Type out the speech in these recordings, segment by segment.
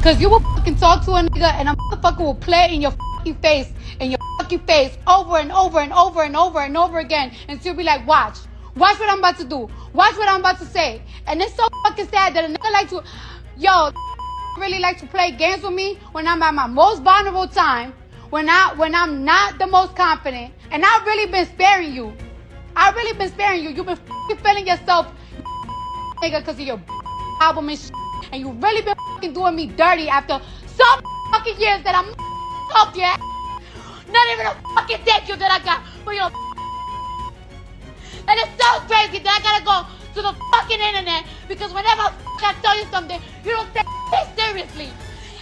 Cause you will fucking talk to a nigga and a motherfucker will play in your fucking face, over and over and over and over and over again. And she'll be like, watch what I'm about to do. Watch what I'm about to say. And it's so fucking sad that a nigga like to, really like to play games with me when I'm at my most vulnerable time, when I'm not the most confident. And I've really been sparing you. You've been fucking feeling yourself, nigga, because of your album and shit. And you really been fucking doing me dirty after some fucking years that I'm helped you. Not even a fucking thank you that I got for your. And it's so crazy that I gotta go to the fucking internet because whenever I tell you something, you don't take it seriously.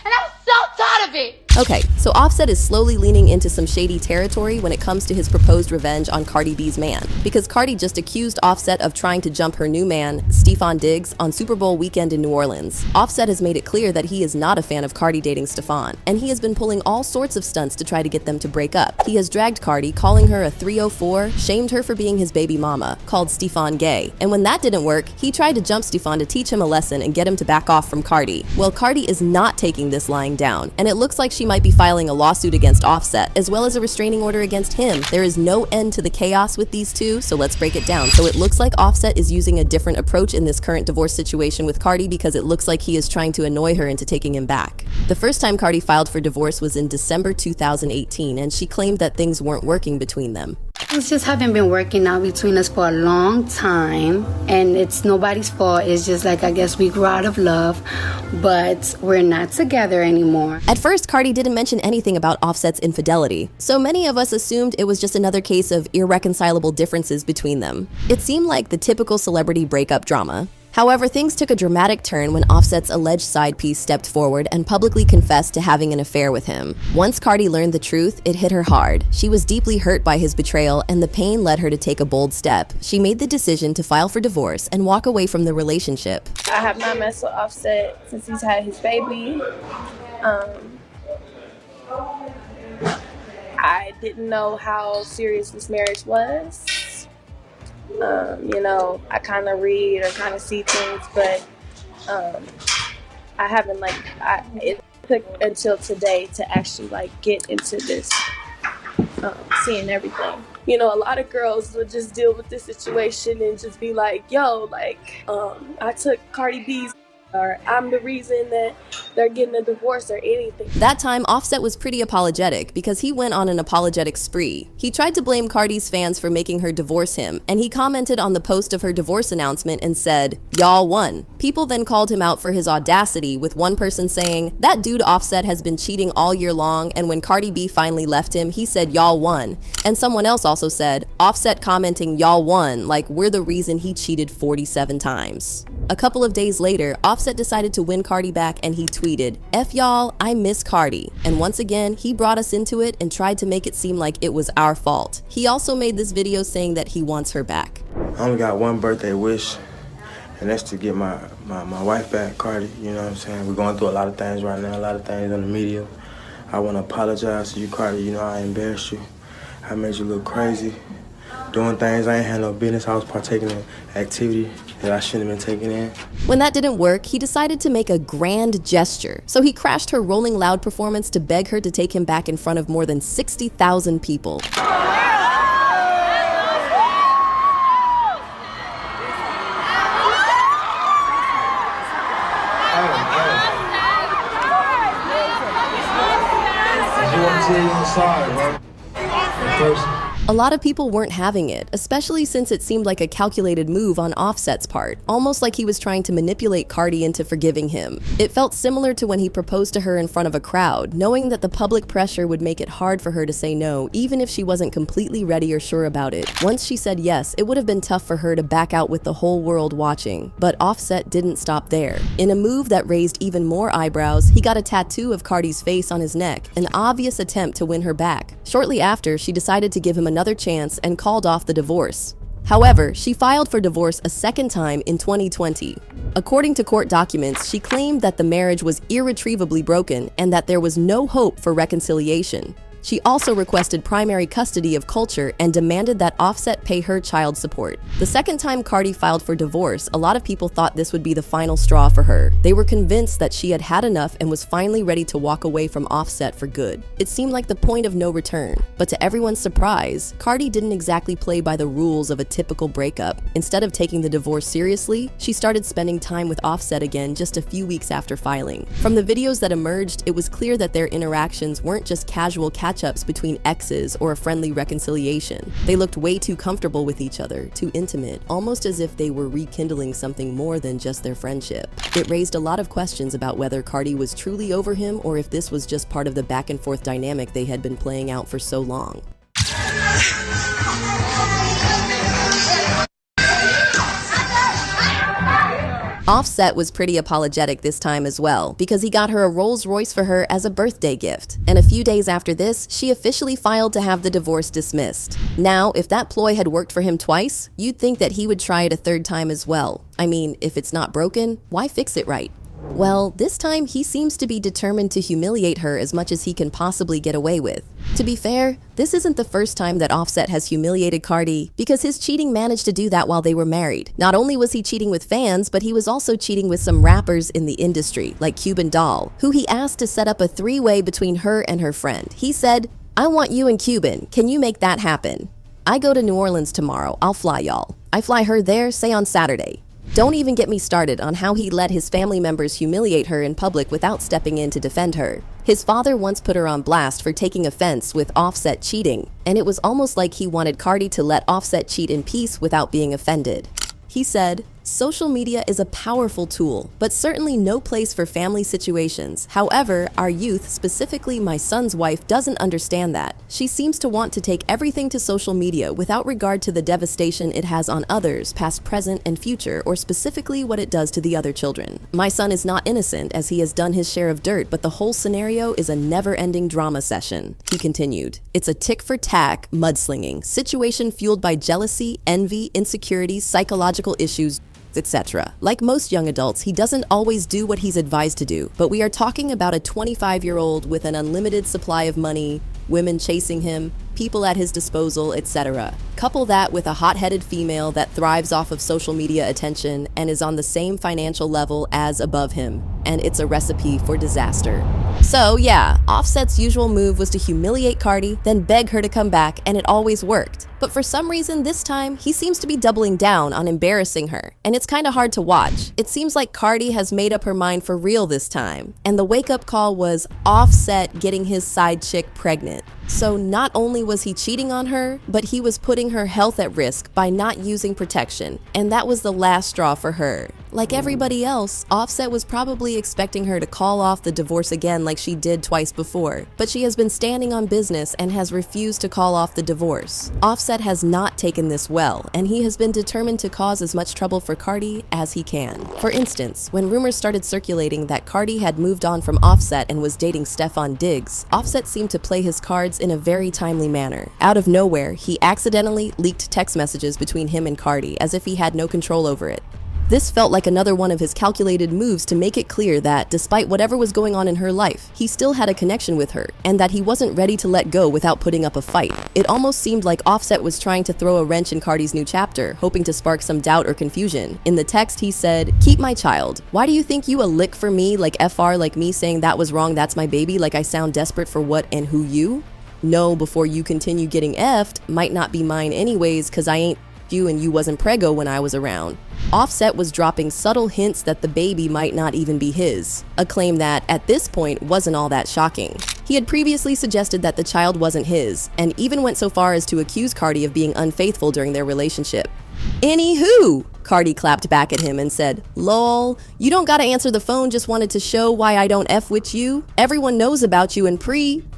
And I'm so tired of it. Okay, so Offset is slowly leaning into some shady territory when it comes to his proposed revenge on Cardi B's man, because Cardi just accused Offset of trying to jump her new man, Stefon Diggs, on Superbowl Weekend in New Orleans. Offset has made it clear that he is not a fan of Cardi dating Stefon, and he has been pulling all sorts of stunts to try to get them to break up. He has dragged Cardi, calling her a 304, shamed her for being his baby mama, called Stefon gay, and when that didn't work, he tried to jump Stefon to teach him a lesson and get him to back off from Cardi. Well, Cardi is not taking this lying down, and it looks like she might be filing a lawsuit against Offset, as well as a restraining order against him. There is no end to the chaos with these two, so let's break it down. So it looks like Offset is using a different approach in this current divorce situation with Cardi because it looks like he is trying to annoy her into taking him back. The first time Cardi filed for divorce was in December 2018, and she claimed that things weren't working between them. Things just haven't been working out between us for a long time, and it's nobody's fault. It's just like, I guess we grew out of love, but we're not together anymore. At first, Cardi didn't mention anything about Offset's infidelity, so many of us assumed it was just another case of irreconcilable differences between them. It seemed like the typical celebrity breakup drama. However, things took a dramatic turn when Offset's alleged side piece stepped forward and publicly confessed to having an affair with him. Once Cardi learned the truth, it hit her hard. She was deeply hurt by his betrayal, and the pain led her to take a bold step. She made the decision to file for divorce and walk away from the relationship. I have not messed with Offset since he's had his baby. I didn't know how serious this marriage was. I kind of read or kind of see things, but I haven't it took until today to actually get into this, seeing everything. A lot of girls would just deal with this situation and just be like, I took Cardi B's, or I'm the reason that they're getting a divorce or anything. That time, Offset was pretty apologetic because he went on an apologetic spree. He tried to blame Cardi's fans for making her divorce him, and he commented on the post of her divorce announcement and said, "Y'all won." People then called him out for his audacity, with one person saying, "That dude Offset has been cheating all year long, and when Cardi B finally left him, he said y'all won." And someone else also said, Offset commenting y'all won, like we're the reason he cheated 47 times. A couple of days later, Offset decided to win Cardi back and he tweeted, "F y'all, I miss Cardi." And once again, he brought us into it and tried to make it seem like it was our fault. He also made this video saying that he wants her back. I only got one birthday wish, and that's to get my wife back, Cardi. You know what I'm saying? We're going through a lot of things right now, a lot of things in the media. I want to apologize to you, Cardi. I embarrassed you. I made you look crazy, doing things I ain't had no business. I was partaking in activity that I shouldn't have been taking in. When that didn't work, he decided to make a grand gesture. So he crashed her Rolling Loud performance to beg her to take him back in front of more than 60,000 people. A lot of people weren't having it, especially since it seemed like a calculated move on Offset's part, almost like he was trying to manipulate Cardi into forgiving him. It felt similar to when he proposed to her in front of a crowd, knowing that the public pressure would make it hard for her to say no, even if she wasn't completely ready or sure about it. Once she said yes, it would have been tough for her to back out with the whole world watching. But Offset didn't stop there. In a move that raised even more eyebrows, he got a tattoo of Cardi's face on his neck, an obvious attempt to win her back. Shortly after, she decided to give him another chance and called off the divorce. However, she filed for divorce a second time in 2020. According to court documents, she claimed that the marriage was irretrievably broken and that there was no hope for reconciliation. She also requested primary custody of Culture and demanded that Offset pay her child support. The second time Cardi filed for divorce, a lot of people thought this would be the final straw for her. They were convinced that she had had enough and was finally ready to walk away from Offset for good. It seemed like the point of no return. But to everyone's surprise, Cardi didn't exactly play by the rules of a typical breakup. Instead of taking the divorce seriously, she started spending time with Offset again just a few weeks after filing. From the videos that emerged, it was clear that their interactions weren't just casual catch-ups between exes or a friendly reconciliation. They looked way too comfortable with each other, too intimate, almost as if they were rekindling something more than just their friendship. It raised a lot of questions about whether Cardi was truly over him or if this was just part of the back-and-forth dynamic they had been playing out for so long. Offset was pretty apologetic this time as well, because he got her a Rolls Royce for her as a birthday gift. And a few days after this, she officially filed to have the divorce dismissed. Now, if that ploy had worked for him twice, you'd think that he would try it a third time as well. I mean, if it's not broken, why fix it right? Well, this time he seems to be determined to humiliate her as much as he can possibly get away with. To be fair, this isn't the first time that Offset has humiliated Cardi, because his cheating managed to do that while they were married. Not only was he cheating with fans, but he was also cheating with some rappers in the industry, like Cuban Doll, who he asked to set up a three-way between her and her friend. He said, "I want you and Cuban. Can you make that happen? I go to New Orleans tomorrow. I'll fly y'all. I fly her there, say on Saturday." Don't even get me started on how he let his family members humiliate her in public without stepping in to defend her. His father once put her on blast for taking offense with Offset cheating, and it was almost like he wanted Cardi to let Offset cheat in peace without being offended. He said, "Social media is a powerful tool, but certainly no place for family situations. However, our youth, specifically my son's wife, doesn't understand that. She seems to want to take everything to social media without regard to the devastation it has on others, past, present, and future, or specifically what it does to the other children. My son is not innocent as he has done his share of dirt, but the whole scenario is a never-ending drama session." He continued, "It's a tick-for-tack, mudslinging, situation fueled by jealousy, envy, insecurities, psychological issues, etc. Like most young adults, he doesn't always do what he's advised to do, but we are talking about a 25-year-old with an unlimited supply of money, women chasing him, people at his disposal, etc. Couple that with a hot-headed female that thrives off of social media attention and is on the same financial level as above him, and it's a recipe for disaster. So yeah, Offset's usual move was to humiliate Cardi, then beg her to come back, and it always worked. But for some reason this time, he seems to be doubling down on embarrassing her, and it's kind of hard to watch. It seems like Cardi has made up her mind for real this time, and the wake-up call was Offset getting his side chick pregnant. So not only was he cheating on her, but he was putting her health at risk by not using protection, and that was the last straw for her. Like everybody else, Offset was probably expecting her to call off the divorce again like she did twice before, but she has been standing on business and has refused to call off the divorce. Offset has not taken this well, and he has been determined to cause as much trouble for Cardi as he can. For instance, when rumors started circulating that Cardi had moved on from Offset and was dating Stefon Diggs, Offset seemed to play his cards in a very timely manner. Out of nowhere, he accidentally leaked text messages between him and Cardi as if he had no control over it. This felt like another one of his calculated moves to make it clear that, despite whatever was going on in her life, he still had a connection with her, and that he wasn't ready to let go without putting up a fight. It almost seemed like Offset was trying to throw a wrench in Cardi's new chapter, hoping to spark some doubt or confusion. In the text, he said, "Keep my child. Why do you think you a lick for me, like FR, like me saying that was wrong, that's my baby, like I sound desperate for what and who you? No, before you continue getting effed, might not be mine anyways, cause I ain't you and you wasn't preggo when I was around." Offset was dropping subtle hints that the baby might not even be his, a claim that, at this point, wasn't all that shocking. He had previously suggested that the child wasn't his, and even went so far as to accuse Cardi of being unfaithful during their relationship. "Anywho," Cardi clapped back at him and said, "Lol, you don't gotta answer the phone, just wanted to show why I don't F with you. Everyone knows about you and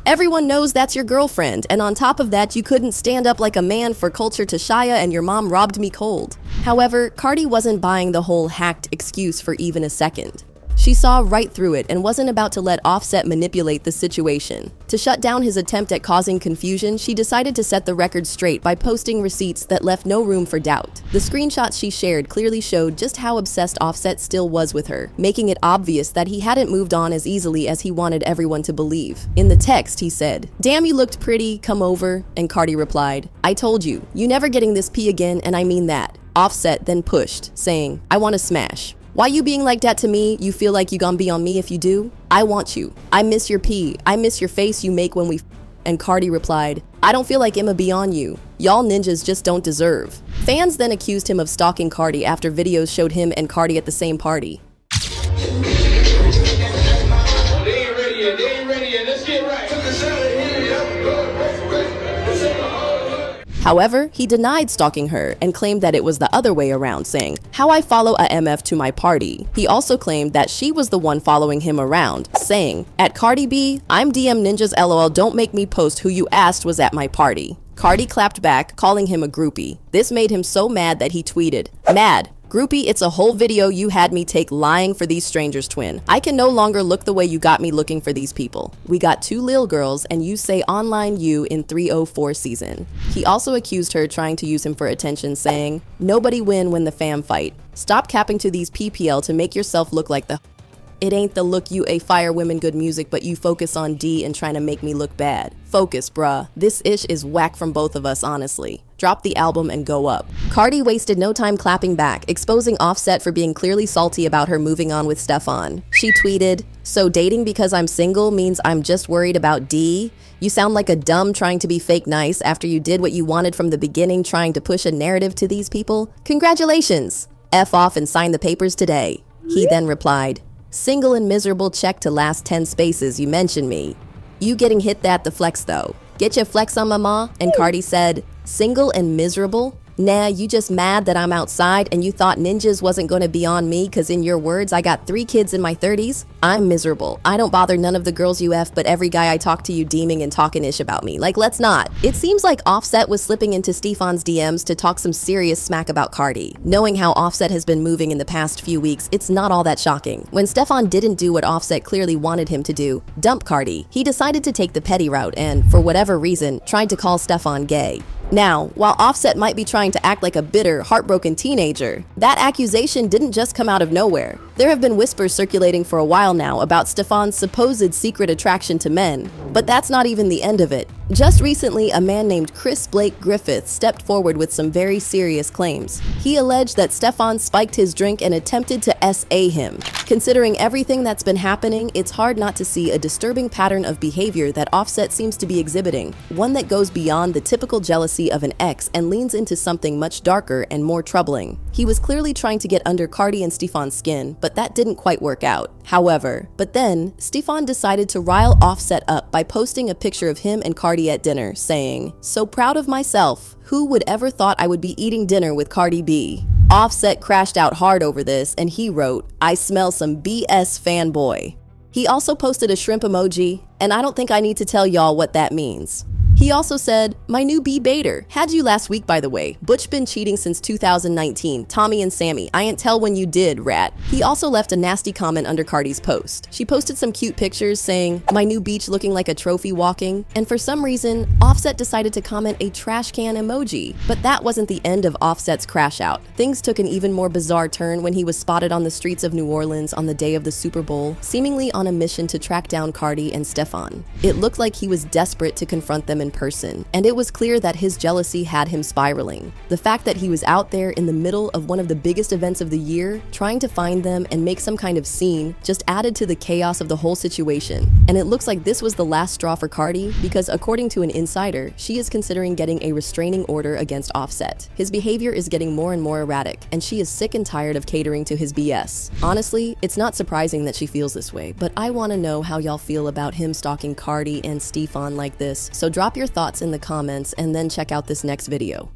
everyone knows that's your girlfriend, and on top of that, you couldn't stand up like a man for Culture to Shia and your mom robbed me cold." However, Cardi wasn't buying the whole hacked excuse for even a second. She saw right through it and wasn't about to let Offset manipulate the situation. To shut down his attempt at causing confusion, she decided to set the record straight by posting receipts that left no room for doubt. The screenshots she shared clearly showed just how obsessed Offset still was with her, making it obvious that he hadn't moved on as easily as he wanted everyone to believe. In the text, he said, "Damn, you looked pretty, come over," and Cardi replied, "I told you, you never getting this pee again, and I mean that." Offset then pushed, saying, "I want to smash. Why you being like that to me? You feel like you gonna be on me if you do? I want you. I miss your pee. I miss your face you make when we f." And Cardi replied, "I don't feel like I'ma be on you. Y'all ninjas just don't deserve." Fans then accused him of stalking Cardi after videos showed him and Cardi at the same party. They ain't ready yet. They ain't ready yet. Let's get right. However, he denied stalking her and claimed that it was the other way around, saying, "How I follow a MF to my party." He also claimed that she was the one following him around, saying, "At Cardi B, I'm DM ninjas LOL, don't make me post who you asked was at my party." Cardi clapped back, calling him a groupie. This made him so mad that he tweeted, "Mad. Groupie, it's a whole video you had me take lying for these strangers, twin. I can no longer look the way you got me looking for these people. We got 2 lil girls and you say online you in 304 season." He also accused her trying to use him for attention, saying, "Nobody win when the fam fight. Stop capping to these PPL to make yourself look like the it ain't the look you a fire women good music, but you focus on D and trying to make me look bad. Focus, bruh. This ish is whack from both of us, honestly. Drop the album and go up." Cardi wasted no time clapping back, exposing Offset for being clearly salty about her moving on with Stefon. She tweeted, "So dating because I'm single means I'm just worried about D? You sound like a dumb trying to be fake nice after you did what you wanted from the beginning, trying to push a narrative to these people? Congratulations. F off and sign the papers today." He then replied, "Single and miserable check to last 10 spaces, you mentioned me. You getting hit that the flex though. Get your flex on, mama." And Cardi said, "Single and miserable? Nah, you just mad that I'm outside and you thought ninjas wasn't gonna be on me cause in your words, I got 3 kids in my 30s? I'm miserable. I don't bother none of the girls you F, but every guy I talk to you deeming and talking ish about me. Like, let's not." It seems like Offset was slipping into Stefon's DMs to talk some serious smack about Cardi. Knowing how Offset has been moving in the past few weeks, it's not all that shocking. When Stefon didn't do what Offset clearly wanted him to do, dump Cardi, he decided to take the petty route and, for whatever reason, tried to call Stefon gay. Now, while Offset might be trying to act like a bitter, heartbroken teenager, that accusation didn't just come out of nowhere. There have been whispers circulating for a while now about Stefon's supposed secret attraction to men, but that's not even the end of it. Just recently, a man named Chris Blake Griffith stepped forward with some very serious claims. He alleged that Stefon spiked his drink and attempted to SA him. Considering everything that's been happening, it's hard not to see a disturbing pattern of behavior that Offset seems to be exhibiting, one that goes beyond the typical jealousy of an ex and leans into something much darker and more troubling. He was clearly trying to get under Cardi and Stefon's skin, but that didn't quite work out. However, but then, Stefon decided to rile Offset up by posting a picture of him and Cardi at dinner, saying, "So proud of myself. Who would ever thought I would be eating dinner with Cardi B?" Offset crashed out hard over this, and he wrote, "I smell some BS fanboy." He also posted a shrimp emoji, and I don't think I need to tell y'all what that means. He also said, "My new B baiter. Had you last week, by the way. Butch been cheating since 2019. Tommy and Sammy. I ain't tell when you did, rat." He also left a nasty comment under Cardi's post. She posted some cute pictures saying, "My new beach looking like a trophy walking." And for some reason, Offset decided to comment a trash can emoji. But that wasn't the end of Offset's crash out. Things took an even more bizarre turn when he was spotted on the streets of New Orleans on the day of the Super Bowl, seemingly on a mission to track down Cardi and Stefon. It looked like he was desperate to confront them in person, and it was clear that his jealousy had him spiraling. The fact that he was out there in the middle of one of the biggest events of the year, trying to find them and make some kind of scene, just added to the chaos of the whole situation. And it looks like this was the last straw for Cardi, because according to an insider, she is considering getting a restraining order against Offset. His behavior is getting more and more erratic, and she is sick and tired of catering to his BS. Honestly, it's not surprising that she feels this way, but I want to know how y'all feel about him stalking Cardi and Stefon like this, so drop your thoughts in the comments and then check out this next video.